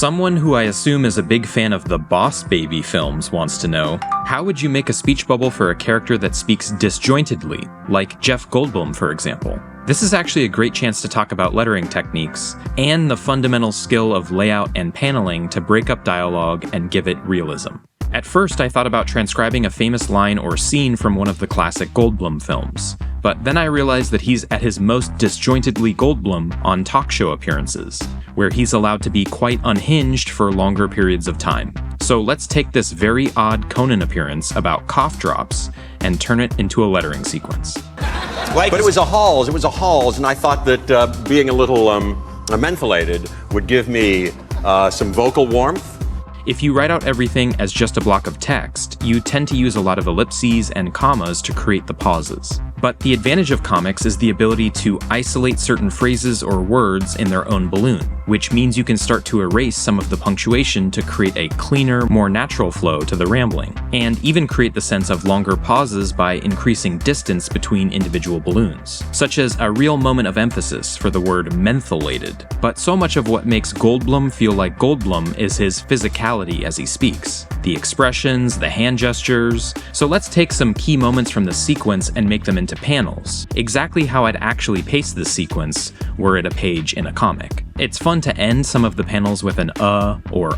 Someone who I assume is a big fan of the Boss Baby films wants to know, how would you make a speech bubble for a character that speaks disjointedly, like Jeff Goldblum, for example? This is actually a great chance to talk about lettering techniques, and the fundamental skill of layout and paneling to break up dialogue and give it realism. At first, I thought about transcribing a famous line or scene from one of the classic Goldblum films, but then I realized that he's at his most disjointedly Goldblum on talk show appearances, where he's allowed to be quite unhinged for longer periods of time. So let's take this very odd Conan appearance about cough drops and turn it into a lettering sequence. But it was a Halls, and I thought that being a little mentholated would give me some vocal warmth. If you write out everything as just a block of text, you tend to use a lot of ellipses and commas to create the pauses. But the advantage of comics is the ability to isolate certain phrases or words in their own balloon, which means you can start to erase some of the punctuation to create a cleaner, more natural flow to the rambling, and even create the sense of longer pauses by increasing distance between individual balloons, such as a real moment of emphasis for the word mentholated. But so much of what makes Goldblum feel like Goldblum is his physicality as he speaks. The expressions, the hand gestures. So let's take some key moments from the sequence and make them into panels, exactly how I'd actually paste this sequence were it a page in a comic. It's fun to end some of the panels with an or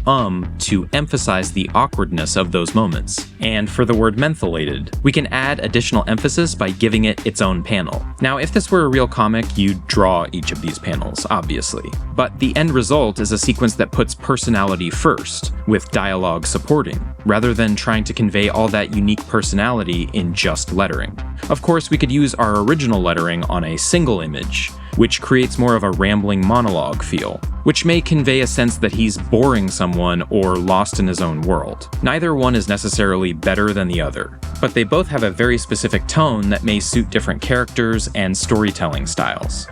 to emphasize the awkwardness of those moments. And for the word mentholated, we can add additional emphasis by giving it its own panel. Now, if this were a real comic, you'd draw each of these panels, obviously. But the end result is a sequence that puts personality first, with dialogue supporting, rather than trying to convey all that unique personality in just lettering. Of course, we could use our original lettering on a single image, which creates more of a rambling monologue feel, which may convey a sense that he's boring someone or lost in his own world. Neither one is necessarily better than the other, but they both have a very specific tone that may suit different characters and storytelling styles.